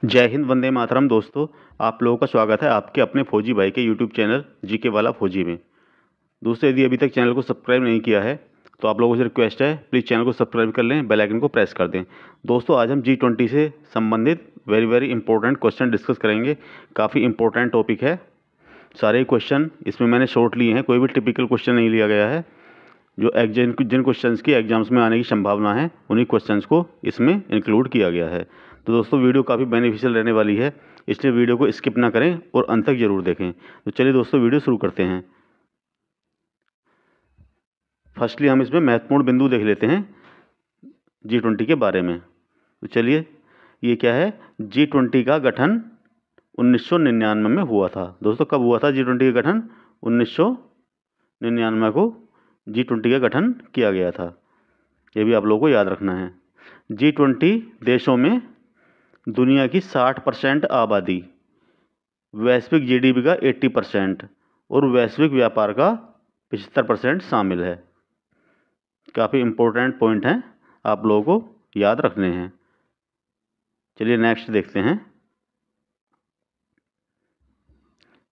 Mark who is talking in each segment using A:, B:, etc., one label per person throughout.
A: जय हिंद, वंदे मातरम। दोस्तों, आप लोगों का स्वागत है आपके अपने फौजी भाई के यूट्यूब चैनल जीके वाला फौजी में। दोस्तों, यदि अभी तक चैनल को सब्सक्राइब नहीं किया है तो आप लोगों से रिक्वेस्ट है, प्लीज़ चैनल को सब्सक्राइब कर लें, बेल आइकन को प्रेस कर दें। दोस्तों, आज हम G20 से संबंधित वेरी इंपॉर्टेंट क्वेश्चन डिस्कस करेंगे। काफ़ी इंपॉर्टेंट टॉपिक है। सारे क्वेश्चन इसमें मैंने शॉर्ट लिए हैं, कोई भी टिपिकल क्वेश्चन नहीं लिया गया है। जो जिन क्वेश्चंस की एग्जाम्स में आने की संभावना है उन्हीं क्वेश्चंस को इसमें इंक्लूड किया गया है। तो दोस्तों, वीडियो काफ़ी बेनिफिशियल रहने वाली है, इसलिए वीडियो को स्किप ना करें और अंत तक जरूर देखें। तो चलिए दोस्तों, वीडियो शुरू करते हैं। फर्स्टली हम इसमें महत्वपूर्ण बिंदु देख लेते हैं G20 के बारे में। तो चलिए, ये क्या है, G20 का गठन 1999 में हुआ था। दोस्तों, कब हुआ था G20 का गठन? 1999 को G20 का गठन किया गया था। ये भी आप लोगों को याद रखना है। G20 देशों में दुनिया की 60% आबादी, वैश्विक GDP का 80% और वैश्विक व्यापार का 75% शामिल है। काफ़ी इंपॉर्टेंट पॉइंट हैं, आप लोगों को याद रखने हैं। चलिए नेक्स्ट देखते हैं।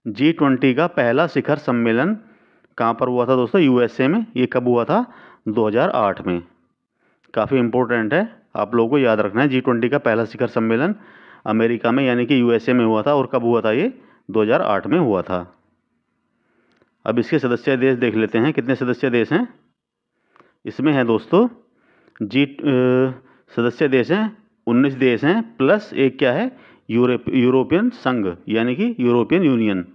A: G20 का पहला शिखर सम्मेलन कहाँ पर हुआ था दोस्तों? USA में। ये कब हुआ था? 2008 में। काफ़ी इंपॉर्टेंट है, आप लोगों को याद रखना है। G20 का पहला शिखर सम्मेलन अमेरिका में यानी कि USA में हुआ था। और कब हुआ था ये? 2008 में हुआ था। अब इसके सदस्य देश देख लेते हैं, कितने सदस्य देश हैं इसमें। है दोस्तों, सदस्य देश हैं 19 देश हैं, प्लस एक क्या है, यूरोपियन संघ यानी कि यूरोपियन यूनियन।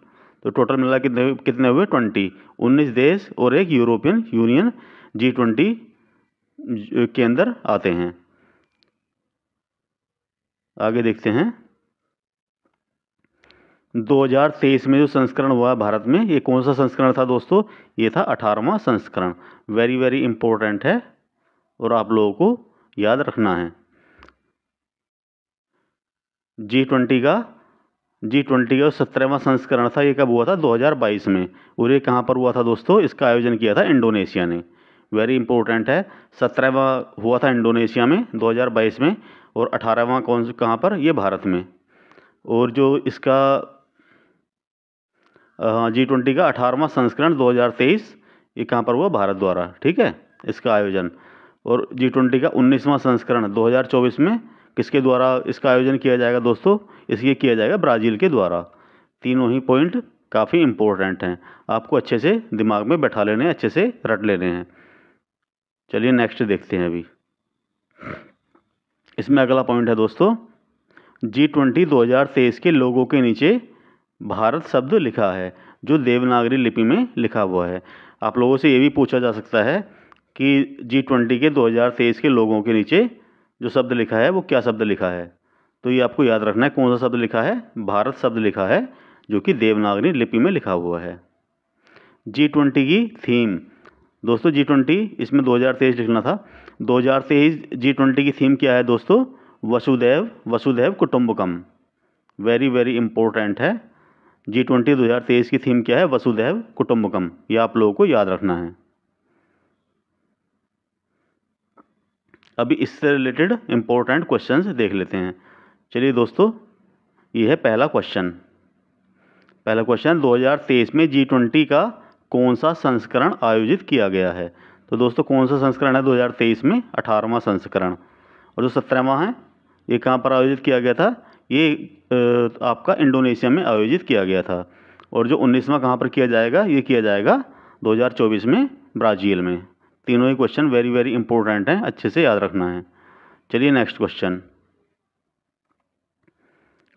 A: तो टोटल मिला कितने हुए? 20। 19 देश और एक यूरोपियन यूनियन G20 के अंदर आते हैं। आगे देखते हैं। 2023 में जो संस्करण हुआ भारत में, ये कौन सा संस्करण था दोस्तों? ये था 18वां संस्करण। वेरी इंपॉर्टेंट है और आप लोगों को याद रखना है। G20 का 17वां संस्करण था। ये कब हुआ था? 2022 में। और ये कहाँ पर हुआ था दोस्तों? इसका आयोजन किया था इंडोनेशिया ने। वेरी इंपॉर्टेंट है। 17वां हुआ था इंडोनेशिया में 2022 में, और 18वां कहाँ पर? ये भारत में। और जो इसका G20 का 18वां संस्करण 2023, ये कहाँ पर हुआ? भारत द्वारा, ठीक है, इसका आयोजन। और G20 का 19वां संस्करण 2024 में किसके द्वारा इसका आयोजन किया जाएगा दोस्तों? इसके किया जाएगा ब्राज़ील के द्वारा। तीनों ही पॉइंट काफ़ी इंपॉर्टेंट हैं, आपको अच्छे से दिमाग में बैठा लेने हैं, अच्छे से रट लेने हैं। चलिए नेक्स्ट देखते हैं। अभी इसमें अगला पॉइंट है दोस्तों, G20 2023 के लोगों के नीचे भारत शब्द लिखा है, जो देवनागरी लिपि में लिखा हुआ है। आप लोगों से ये भी पूछा जा सकता है कि G20 के 2023 के लोगों के नीचे जो शब्द लिखा है वो क्या शब्द लिखा है। तो ये आपको याद रखना है, कौन सा शब्द लिखा है? भारत शब्द लिखा है, जो कि देवनागरी लिपि में लिखा हुआ है। G20 की थीम दोस्तों, G20 इसमें 2023 लिखना था। 2023 G20 की थीम क्या है दोस्तों? वसुधैव कुटुंबकम। वेरी इंपॉर्टेंट है। G20 2023 की थीम क्या है? वसुधैव कुटुंबकम। ये आप लोगों को याद रखना है। अभी इससे रिलेटेड इंपॉर्टेंट क्वेश्चंस देख लेते हैं। चलिए दोस्तों, ये है पहला क्वेश्चन। 2023 में G20 का कौन सा संस्करण आयोजित किया गया है? तो दोस्तों, कौन सा संस्करण है 2023 में? 18वां संस्करण। और जो 17वां है, ये कहाँ पर आयोजित किया गया था? ये आपका इंडोनेशिया में आयोजित किया गया था। और जो 19वां कहाँ पर किया जाएगा? ये किया जाएगा 2024 में ब्राज़ील में। तीनों ही क्वेश्चन वेरी इंपॉर्टेंट हैं, अच्छे से याद रखना है। चलिए नेक्स्ट क्वेश्चन।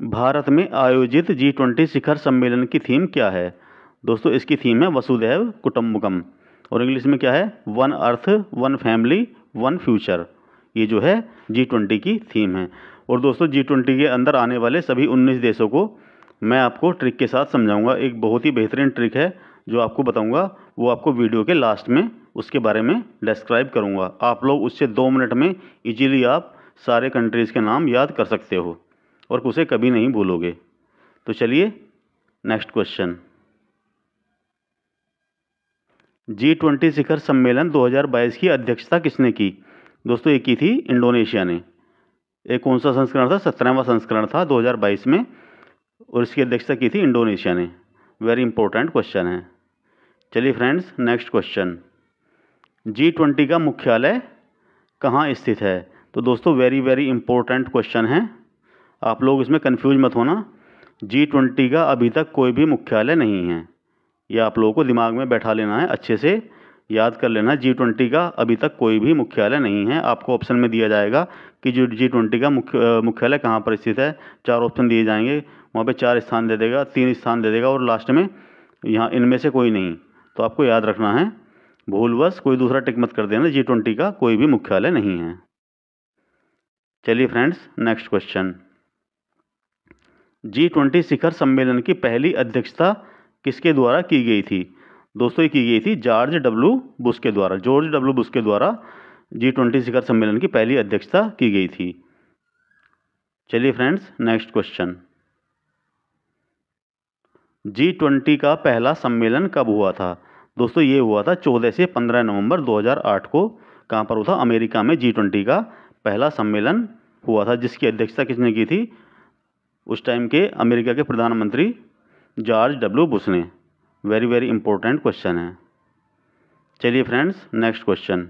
A: भारत में आयोजित G20 शिखर सम्मेलन की थीम क्या है? दोस्तों, इसकी थीम है वसुधैव कुटुंबकम। और इंग्लिश में क्या है? One earth, one family, one future. ये जो है G20 की थीम है। और दोस्तों, G20 के अंदर आने वाले सभी 19 देशों को मैं आपको ट्रिक के साथ समझाऊंगा। एक बहुत ही बेहतरीन ट्रिक है जो आपको बताऊंगा, वो आपको वीडियो के लास्ट में उसके बारे में डिस्क्राइब करूंगा। आप लोग उससे 2 मिनट में इजीली आप सारे कंट्रीज़ के नाम याद कर सकते हो और उसे कभी नहीं भूलोगे। तो चलिए नेक्स्ट क्वेश्चन। G20 शिखर सम्मेलन 2022 की अध्यक्षता किसने की? दोस्तों ये की थी इंडोनेशिया ने। एक कौन सा संस्करण था? 17वां संस्करण था 2022 में, और इसकी अध्यक्षता की थी इंडोनेशिया ने। वेरी इंपॉर्टेंट क्वेश्चन है। चलिए फ्रेंड्स, नेक्स्ट क्वेश्चन, G20 का मुख्यालय कहाँ स्थित है? तो दोस्तों वेरी वेरी इंपॉर्टेंट क्वेश्चन है, आप लोग इसमें कंफ्यूज मत होना। G20 का अभी तक कोई भी मुख्यालय नहीं है, यह आप लोगों को दिमाग में बैठा लेना है, अच्छे से याद कर लेना। G20 का अभी तक कोई भी मुख्यालय नहीं है। आपको ऑप्शन में दिया जाएगा कि जो G20 का मुख्यालय कहाँ पर स्थित है। 4 ऑप्शन दिए जाएंगे, वहाँ पे 4 स्थान दे देगा, 3 स्थान दे देगा, और लास्ट में यहाँ इनमें से कोई नहीं। तो आपको याद रखना है, भूलवश कोई दूसरा टिक मत कर देना, G20 का कोई भी मुख्यालय नहीं है। चलिए फ्रेंड्स, नेक्स्ट क्वेश्चन, G20 शिखर सम्मेलन की पहली अध्यक्षता किसके द्वारा की गई थी? दोस्तों ये की गई थी जॉर्ज डब्ल्यू बुश के द्वारा। जॉर्ज डब्ल्यू बुश के द्वारा G20 शिखर सम्मेलन की पहली अध्यक्षता की गई थी। चलिए फ्रेंड्स, नेक्स्ट क्वेश्चन, G20 का पहला सम्मेलन कब हुआ था? दोस्तों ये हुआ था 14 से 15 नवंबर 2008 को। कहाँ पर हुआ था? अमेरिका में G20 का पहला सम्मेलन हुआ था, जिसकी अध्यक्षता किसने की थी? उस टाइम के अमेरिका के प्रधानमंत्री जॉर्ज डब्ल्यू बुश ने। वेरी वेरी इंपॉर्टेंट क्वेश्चन है। चलिए फ्रेंड्स, नेक्स्ट क्वेश्चन,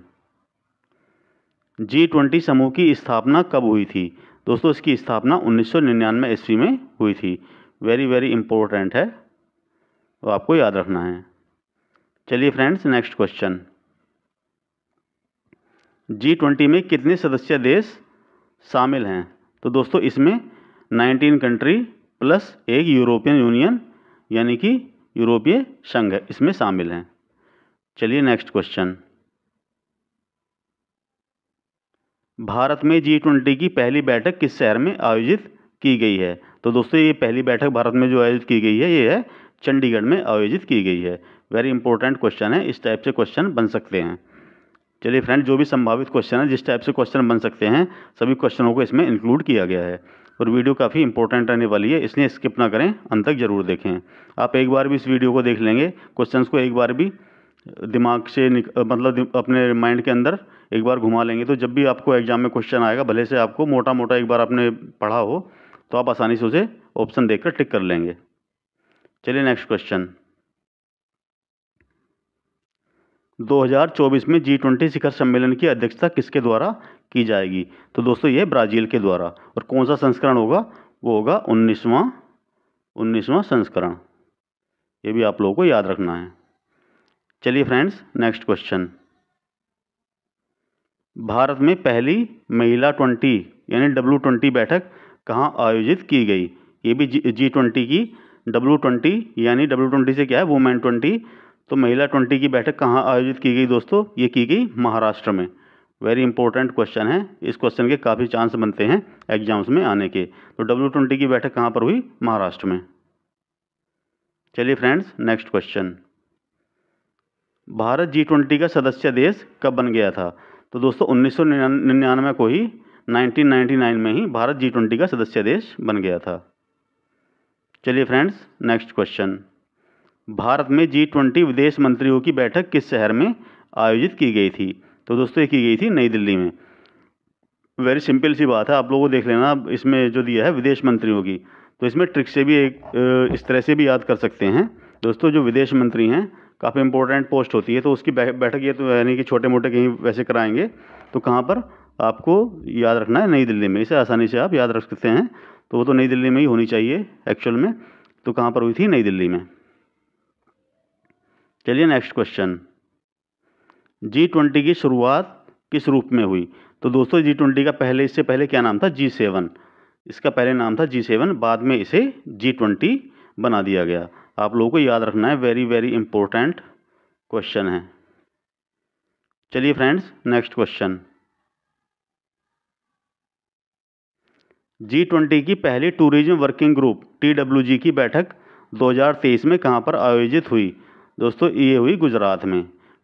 A: G20 समूह की स्थापना कब हुई थी? दोस्तों इसकी स्थापना 1999 ईस्वी में हुई थी। वेरी वेरी इंपॉर्टेंट है, तो आपको याद रखना है। चलिए फ्रेंड्स, नेक्स्ट क्वेश्चन, G20 में कितने सदस्य देश शामिल हैं? तो दोस्तों इसमें 19 कंट्री प्लस एक यूरोपियन यूनियन यानी कि यूरोपीय संघ इसमें शामिल हैं। चलिए नेक्स्ट क्वेश्चन, भारत में G20 की पहली बैठक किस शहर में आयोजित की गई है? तो दोस्तों ये पहली बैठक भारत में जो आयोजित की गई है, ये है चंडीगढ़ में आयोजित की गई है। वेरी इंपॉर्टेंट क्वेश्चन है, इस टाइप से क्वेश्चन बन सकते हैं। चलिए फ्रेंड, जो भी संभावित क्वेश्चन है, जिस टाइप से क्वेश्चन बन सकते हैं, सभी क्वेश्चनों को इसमें इंक्लूड किया गया है। और वीडियो काफ़ी इंपॉर्टेंट रहने वाली है, इसलिए स्किप ना करें, अंत तक जरूर देखें। आप एक बार भी इस वीडियो को देख लेंगे, क्वेश्चंस को एक बार भी दिमाग से मतलब अपने माइंड के अंदर एक बार घुमा लेंगे, तो जब भी आपको एग्जाम में क्वेश्चन आएगा, भले से आपको मोटा मोटा एक बार आपने पढ़ा हो, तो आप आसानी से उसे ऑप्शन देखकर टिक कर लेंगे। चलिए नेक्स्ट क्वेश्चन, 2024 में G20 शिखर सम्मेलन की अध्यक्षता किसके द्वारा की जाएगी? तो दोस्तों ये ब्राज़ील के द्वारा। और कौन सा संस्करण होगा? वो होगा 19वां संस्करण। ये भी आप लोगों को याद रखना है। चलिए फ्रेंड्स, नेक्स्ट क्वेश्चन, भारत में पहली महिला 20 यानी W20 बैठक कहाँ आयोजित की गई? ये भी G20 की W20 यानी W20 से क्या है? वुमेन 20। तो महिला 20 की बैठक कहाँ आयोजित की गई दोस्तों? ये की गई महाराष्ट्र में। वेरी इंपॉर्टेंट क्वेश्चन है, इस क्वेश्चन के काफ़ी चांस बनते हैं एग्जाम्स में आने के। तो W20 की बैठक कहाँ पर हुई? महाराष्ट्र में। चलिए friends, next question, Bharat G20 का सदस्य देश कब बन गया था? तो दोस्तों 1999 को ही, 1999 में ही भारत G20 का सदस्य देश बन गया था। चलिए फ्रेंड्स, नेक्स्ट क्वेश्चन, भारत में G20 विदेश मंत्रियों की बैठक किस शहर में आयोजित की गई थी? तो दोस्तों ये की गई थी नई दिल्ली में। वेरी सिंपल सी बात है, आप लोगों को देख लेना इसमें जो दिया है विदेश मंत्रियों की, तो इसमें ट्रिक से भी एक इस तरह से भी याद कर सकते हैं। दोस्तों जो विदेश मंत्री हैं, काफ़ी इंपॉर्टेंट पोस्ट होती है, तो उसकी बैठक ये तो यानी कि छोटे मोटे कहीं वैसे कराएंगे, तो कहाँ पर आपको याद रखना है? नई दिल्ली में। इसे आसानी से आप याद रख सकते हैं, तो वो तो नई दिल्ली में ही होनी चाहिए एक्चुअल में। तो कहाँ पर हुई थी? नई दिल्ली में। चलिए नेक्स्ट क्वेश्चन, G20 की शुरुआत किस रूप में हुई? तो दोस्तों G20 का इससे पहले क्या नाम था? G7। इसका पहले नाम था G7, बाद में इसे G20 बना दिया गया। आप लोगों को याद रखना है, वेरी वेरी इंपॉर्टेंट क्वेश्चन है। चलिए फ्रेंड्स, नेक्स्ट क्वेश्चन, G20 की पहली टूरिज्म वर्किंग ग्रुप TWG की बैठक 2023 में कहाँ पर आयोजित हुई? दोस्तों ये हुई गुजरात में।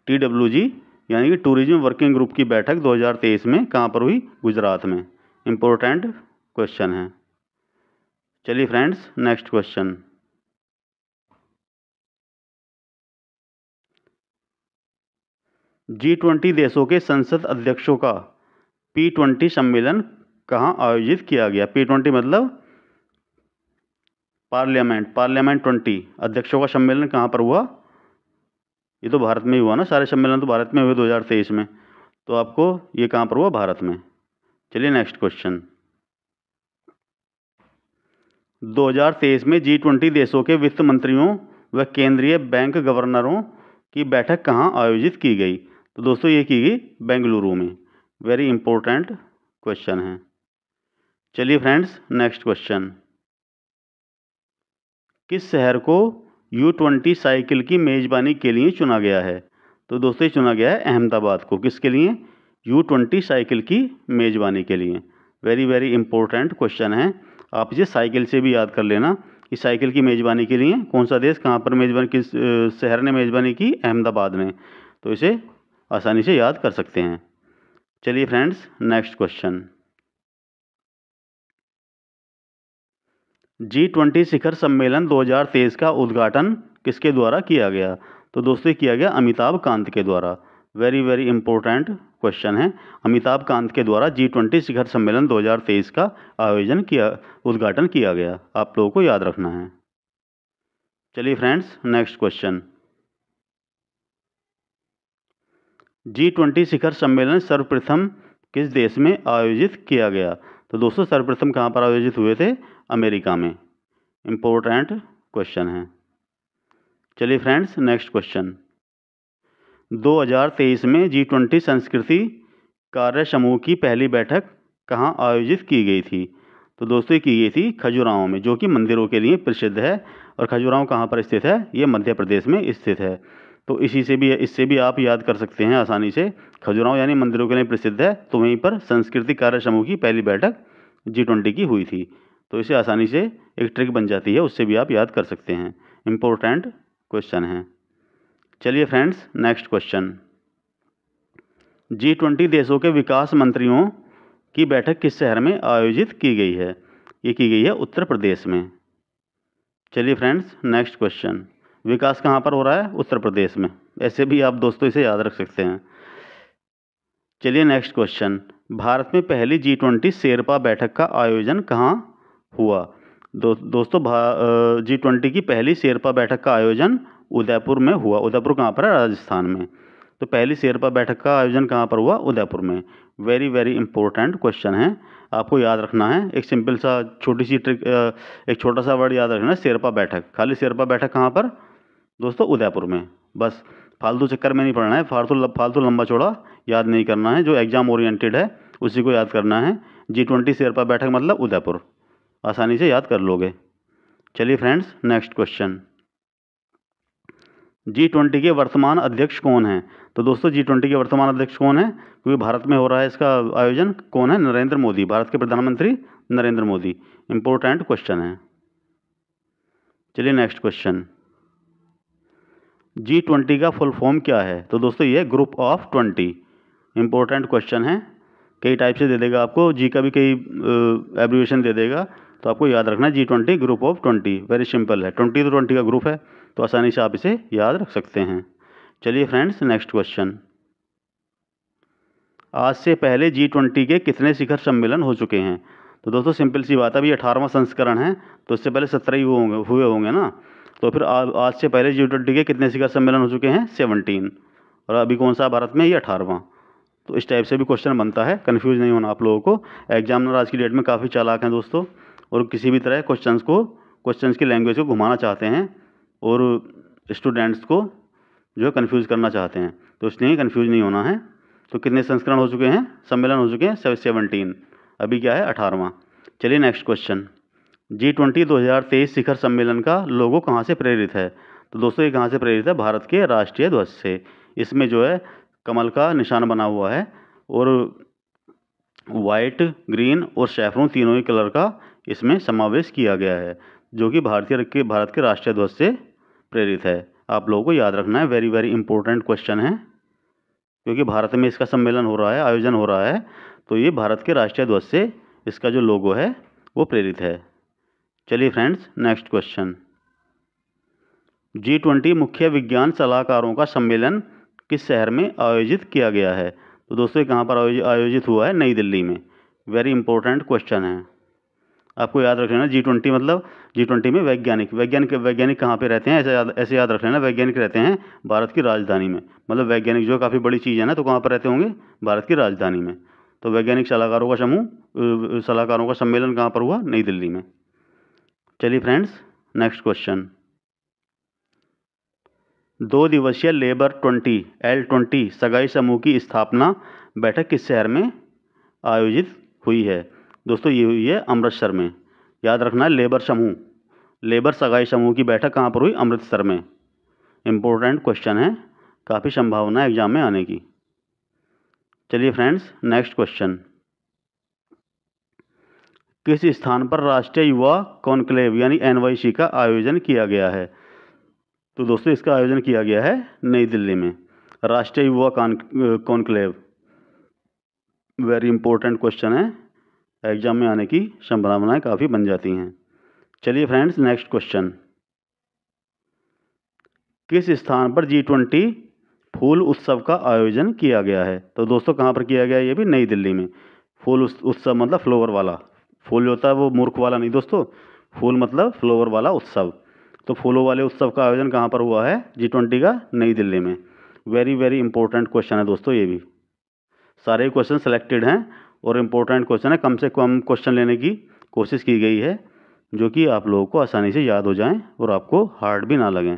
A: TWG यानी कि टूरिज्म वर्किंग ग्रुप की बैठक 2023 में कहाँ पर हुई? गुजरात में। इंपॉर्टेंट क्वेश्चन है। चलिए फ्रेंड्स, नेक्स्ट क्वेश्चन, G20 देशों के संसद अध्यक्षों का P20 सम्मेलन कहाँ आयोजित किया गया? P20 मतलब पार्लियामेंट 20 अध्यक्षों का सम्मेलन कहाँ पर हुआ? ये तो भारत में ही हुआ ना, सारे सम्मेलन तो भारत में हुए 2023 में, तो आपको ये कहाँ पर हुआ? भारत में। चलिए नेक्स्ट क्वेश्चन। 2023 में G20 देशों के वित्त मंत्रियों व केंद्रीय बैंक गवर्नरों की बैठक कहाँ आयोजित की गई? तो दोस्तों ये की गई बेंगलुरु में। वेरी इंपॉर्टेंट क्वेश्चन है। चलिए फ्रेंड्स नेक्स्ट क्वेश्चन। किस शहर को U20 साइकिल की मेजबानी के लिए चुना गया है? तो दोस्तों चुना गया है अहमदाबाद को। किसके लिए? U20 साइकिल की मेजबानी के लिए। वेरी वेरी इंपॉर्टेंट क्वेश्चन है। आप इसे साइकिल से भी याद कर लेना कि साइकिल की मेजबानी के लिए कौन सा देश कहाँ पर मेजबानी, किस शहर ने मेजबानी की? अहमदाबाद ने। तो इसे आसानी से याद कर सकते हैं। चलिए फ्रेंड्स नेक्स्ट क्वेश्चन। G20 शिखर सम्मेलन 2023 का उद्घाटन किसके द्वारा किया गया? तो दोस्तों किया गया अमिताभ कांत के द्वारा। वेरी वेरी इंपॉर्टेंट क्वेश्चन है। अमिताभ कांत के द्वारा G20 शिखर सम्मेलन 2023 का उद्घाटन किया गया। आप लोगों को याद रखना है। चलिए फ्रेंड्स नेक्स्ट क्वेश्चन। G20 शिखर सम्मेलन सर्वप्रथम किस देश में आयोजित किया गया? तो दोस्तों सर्वप्रथम कहाँ पर आयोजित हुए थे? अमेरिका में। इंपॉर्टेंट क्वेश्चन है। चलिए फ्रेंड्स नेक्स्ट क्वेश्चन। 2023 में G20 संस्कृति कार्य समूह की पहली बैठक कहाँ आयोजित की गई थी? तो दोस्तों की गई थी खजुराहो में, जो कि मंदिरों के लिए प्रसिद्ध है। और खजुराहो कहाँ पर स्थित है? ये मध्य प्रदेश में स्थित है। तो इससे भी आप याद कर सकते हैं आसानी से। खजुराहो यानी मंदिरों के लिए प्रसिद्ध है, तो वहीं पर सांस्कृतिक कार्य समूह की पहली बैठक G20 की हुई थी। तो इसे आसानी से एक ट्रिक बन जाती है, उससे भी आप याद कर सकते हैं। इम्पोर्टेंट क्वेश्चन है। चलिए फ्रेंड्स नेक्स्ट क्वेश्चन। G20 देशों के विकास मंत्रियों की बैठक किस शहर में आयोजित की गई है? ये की गई है उत्तर प्रदेश में। चलिए फ्रेंड्स नेक्स्ट क्वेश्चन। विकास कहाँ पर हो रहा है? उत्तर प्रदेश में। ऐसे भी आप दोस्तों इसे याद रख सकते हैं। चलिए नेक्स्ट क्वेश्चन। भारत में पहली G20 शेरपा बैठक का आयोजन कहाँ हुआ? दोस्तों G20 की पहली शेरपा बैठक का आयोजन उदयपुर में हुआ। उदयपुर कहाँ पर है? राजस्थान में। तो पहली शेरपा बैठक का आयोजन कहाँ पर हुआ? उदयपुर में। वेरी वेरी इंपॉर्टेंट क्वेश्चन है, आपको याद रखना है। एक सिंपल सा छोटी सी ट्रिक, एक छोटा सा वर्ड याद रखना है, शेरपा बैठक। खाली शेरपा बैठक कहाँ पर? दोस्तों उदयपुर में। बस फालतू चक्कर में नहीं पढ़ना है, फालतू लंबा चौड़ा याद नहीं करना है। जो एग्जाम ओरिएंटेड है उसी को याद करना है। G20 शेरपा बैठक मतलब उदयपुर, आसानी से याद कर लोगे। चलिए फ्रेंड्स नेक्स्ट क्वेश्चन। G20 के वर्तमान अध्यक्ष कौन हैं? तो दोस्तों G20 के वर्तमान अध्यक्ष कौन है? क्योंकि भारत में हो रहा है इसका आयोजन। कौन है? नरेंद्र मोदी, भारत के प्रधानमंत्री नरेंद्र मोदी। इंपॉर्टेंट क्वेश्चन है। चलिए नेक्स्ट क्वेश्चन। G20 का फुल फॉर्म क्या है? तो दोस्तों ये ग्रुप ऑफ 20। इंपॉर्टेंट क्वेश्चन है, कई टाइप से दे देगा आपको, जी का भी कई एब्रीविएशन दे देगा, तो आपको याद रखना है G20 group of 20। Very simple है, 20 तो 20 का ग्रुप है, तो आसानी से आप इसे याद रख सकते हैं। चलिए फ्रेंड्स नेक्स्ट क्वेश्चन। आज से पहले G20 के कितने शिखर सम्मेलन हो चुके हैं? तो दोस्तों सिंपल सी बात है, अभी 18वां संस्करण है, तो इससे पहले 17 ही हुए होंगे ना। तो फिर आज से पहले G20 के कितने शिखर सम्मेलन हो चुके हैं? 17। और अभी कौन सा भारत में? ये 18वां। तो इस टाइप से भी क्वेश्चन बनता है, कन्फ्यूज नहीं होना आप लोगों को। एग्जामिनर आज की डेट में काफ़ी चालाक हैं दोस्तों, और किसी भी तरह क्वेश्चंस की लैंग्वेज को घुमाना चाहते हैं और स्टूडेंट्स को जो है कन्फ्यूज़ करना चाहते हैं, तो इसलिए कन्फ्यूज नहीं होना है। तो कितने संस्करण हो चुके हैं? सम्मेलन हो चुके हैं 17। अभी क्या है? 18वां। चलिए नेक्स्ट क्वेश्चन। G20 2023 शिखर सम्मेलन का लोगो कहाँ से प्रेरित है? तो दोस्तों ये कहाँ से प्रेरित है? भारत के राष्ट्रीय ध्वज से। इसमें जो है कमल का निशान बना हुआ है, और वाइट, ग्रीन और सैफरन तीनों ही कलर का इसमें समावेश किया गया है, जो कि भारत के राष्ट्रीय ध्वज से प्रेरित है। आप लोगों को याद रखना है, वेरी वेरी इंपॉर्टेंट क्वेश्चन है, क्योंकि भारत में इसका सम्मेलन हो रहा है, आयोजन हो रहा है, तो ये भारत के राष्ट्रीय ध्वज से इसका जो लोगो है वो प्रेरित है। चलिए फ्रेंड्स नेक्स्ट क्वेश्चन। G20 मुख्य विज्ञान सलाहकारों का सम्मेलन किस शहर में आयोजित किया गया है? तो दोस्तों ये कहाँ पर आयोजित हुआ है? नई दिल्ली में। वेरी इंपॉर्टेंट क्वेश्चन है, आपको याद रख लेना। G20 मतलब G20 में वैज्ञानिक कहाँ पे रहते हैं? ऐसे याद रख लेना, वैज्ञानिक रहते हैं भारत की राजधानी में। मतलब वैज्ञानिक जो काफ़ी बड़ी चीज़ है ना, तो कहाँ पर रहते होंगे? भारत की राजधानी में। तो वैज्ञानिक सलाहकारों का सम्मेलन कहाँ पर हुआ? नई दिल्ली में। चलिए फ्रेंड्स, नेक्स्ट क्वेश्चन। 2 दिवसीय लेबर 20 L20 सगाई समूह की स्थापना बैठक किस शहर में आयोजित हुई है? दोस्तों ये हुई है अमृतसर में। याद रखना है, लेबर सगाई समूह की बैठक कहाँ पर हुई? अमृतसर में। इम्पोर्टेंट क्वेश्चन है, काफ़ी संभावना है एग्जाम में आने की। चलिए फ्रेंड्स, नेक्स्ट क्वेश्चन। किस स्थान पर राष्ट्रीय युवा कॉन्क्लेव यानी NYC का आयोजन किया गया है? तो दोस्तों इसका आयोजन किया गया है नई दिल्ली में, राष्ट्रीय युवा कॉन्क्लेव। वेरी इंपॉर्टेंट क्वेश्चन है, एग्जाम में आने की संभावनाएं काफ़ी बन जाती हैं। चलिए फ्रेंड्स, नेक्स्ट क्वेश्चन। किस स्थान पर G20 फूल उत्सव का आयोजन किया गया है? तो दोस्तों कहाँ पर किया गया है? ये भी नई दिल्ली में। फूल उत्सव मतलब फ्लोवर वाला, फूल होता है वो मूर्ख वाला नहीं दोस्तों, फूल मतलब फ्लोवर वाला उत्सव। तो फूलों वाले उत्सव का आयोजन कहाँ पर हुआ है? G20 का नई दिल्ली में। वेरी वेरी इंपॉर्टेंट क्वेश्चन है दोस्तों, ये भी सारे क्वेश्चन सेलेक्टेड हैं और इम्पोर्टेंट क्वेश्चन है। कम से कम क्वेश्चन लेने की कोशिश की गई है जो कि आप लोगों को आसानी से याद हो जाएं और आपको हार्ड भी ना लगें।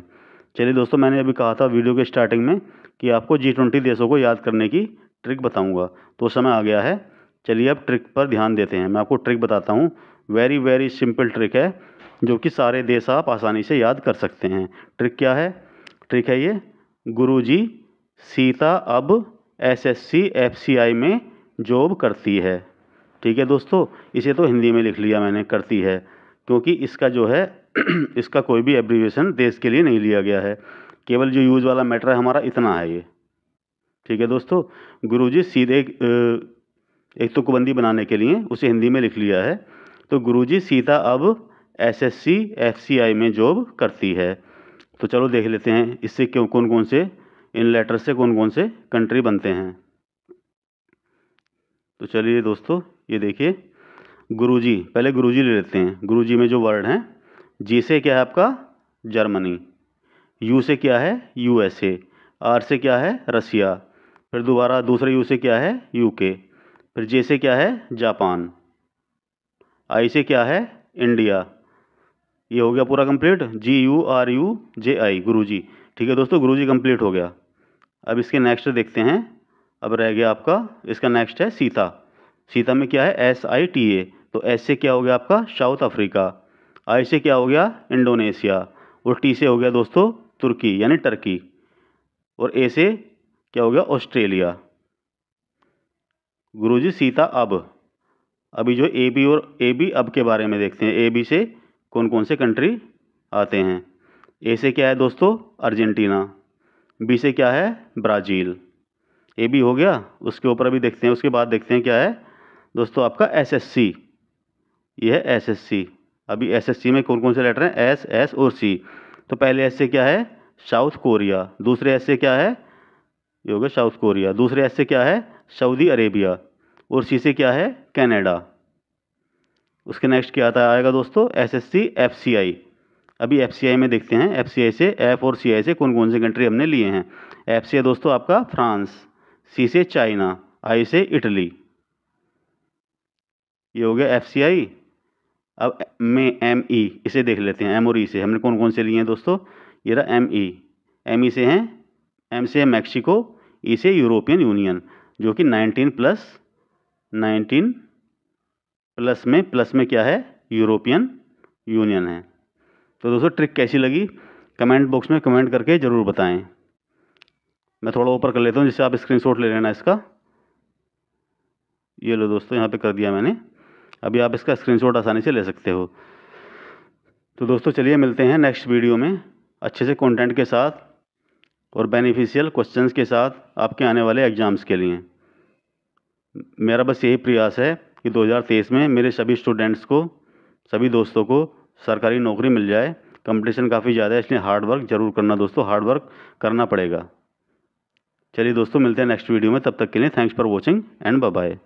A: चलिए दोस्तों, मैंने अभी कहा था वीडियो के स्टार्टिंग में कि आपको G20 देशों को याद करने की ट्रिक बताऊंगा, तो समय आ गया है। चलिए अब ट्रिक पर ध्यान देते हैं। मैं आपको ट्रिक बताता हूँ, वेरी वेरी सिंपल ट्रिक है जो कि सारे देश आप आसानी से याद कर सकते हैं। ट्रिक क्या है? ट्रिक है ये, गुरुजी सीता अब SSC FCI में जॉब करती है। ठीक है दोस्तों, इसे तो हिंदी में लिख लिया मैंने, करती है, क्योंकि इसका जो है इसका कोई भी एब्रीविएशन देश के लिए नहीं लिया गया है, केवल जो यूज वाला मैटर है हमारा इतना है ये। ठीक है दोस्तों, गुरुजी सीधे एक तुकबंदी बनाने के लिए उसे हिंदी में लिख लिया है। तो गुरुजी सीता अब SSC FCI में जॉब करती है। तो चलो देख लेते हैं इससे कौन कौन से, इन लेटर से कौन कौन से कंट्री बनते हैं। तो चलिए दोस्तों, ये देखिए, गुरुजी, पहले गुरुजी ले लेते हैं। गुरुजी में जो वर्ड हैं, जी से क्या है आपका? जर्मनी। यू से क्या है? USA। आर से क्या है? रसिया। फिर दोबारा दूसरे यू से क्या है? UK। फिर जे से क्या है? जापान। आई से क्या है? इंडिया। ये हो गया पूरा कंप्लीट, GURUJI, गुरुजी। ठीक है दोस्तों, गुरुजी कंप्लीट हो गया। अब इसके नेक्स्ट देखते हैं। अब रह गया आपका, इसका नेक्स्ट है सीता। सीता में क्या है? SITA। तो एस से क्या हो गया आपका? South Africa. आई से क्या हो गया? इंडोनेशिया। और टी से हो गया दोस्तों तुर्की यानी टर्की। और ए से क्या हो गया? ऑस्ट्रेलिया। गुरुजी सीता अब, अभी जो ए बी अब के बारे में देखते हैं। ए बी से कौन कौन से कंट्री आते हैं? ए से क्या है दोस्तों? अर्जेंटीना। बी से क्या है? ब्राज़ील। ए बी हो गया, उसके ऊपर अभी देखते हैं, उसके बाद देखते हैं क्या है दोस्तों आपका SSC। ये है SSC। अभी SSC में कौन कौन से लेटर हैं? S और C। तो पहले एस से क्या है? South Korea. दूसरे एस से क्या है? ये हो गया साउथ कोरिया। दूसरे एस से क्या है? Saudi Arabia. और सी से क्या है? कनाडा। उसके नेक्स्ट क्या आता आएगा दोस्तों? SSC FCI। अभी FCI में देखते हैं, FCI से F और CI से कौन कौन से कंट्री हमने लिए हैं। F से दोस्तों आपका फ्रांस, C से चाइना, I से इटली। ये हो गया FCI। अब में ME, इसे देख लेते हैं। M और E से हमने कौन कौन से लिए हैं दोस्तों? ये रहा ME। ME से हैं, M से है मैक्सिको, E से यूरोपियन यूनियन, जो कि 19 प्लस में क्या है? यूरोपियन यूनियन है। तो दोस्तों ट्रिक कैसी लगी कमेंट बॉक्स में कमेंट करके ज़रूर बताएं। मैं थोड़ा ऊपर कर लेता हूँ जिससे आप स्क्रीनशॉट ले लेना इसका। ये लो दोस्तों, यहाँ पे कर दिया मैंने। अभी आप इसका स्क्रीनशॉट आसानी से ले सकते हो। तो दोस्तों चलिए मिलते हैं नेक्स्ट वीडियो में अच्छे से कंटेंट के साथ और बेनिफिशियल क्वेश्चंस के साथ आपके आने वाले एग्ज़ाम्स के लिए। मेरा बस यही प्रयास है कि 2023 में मेरे सभी स्टूडेंट्स को, सभी दोस्तों को सरकारी नौकरी मिल जाए। कंपटीशन काफ़ी ज़्यादा है, इसलिए हार्ड वर्क ज़रूर करना दोस्तों, हार्ड वर्क करना पड़ेगा। चलिए दोस्तों, मिलते हैं नेक्स्ट वीडियो में। तब तक के लिए thanks for watching and bye bye.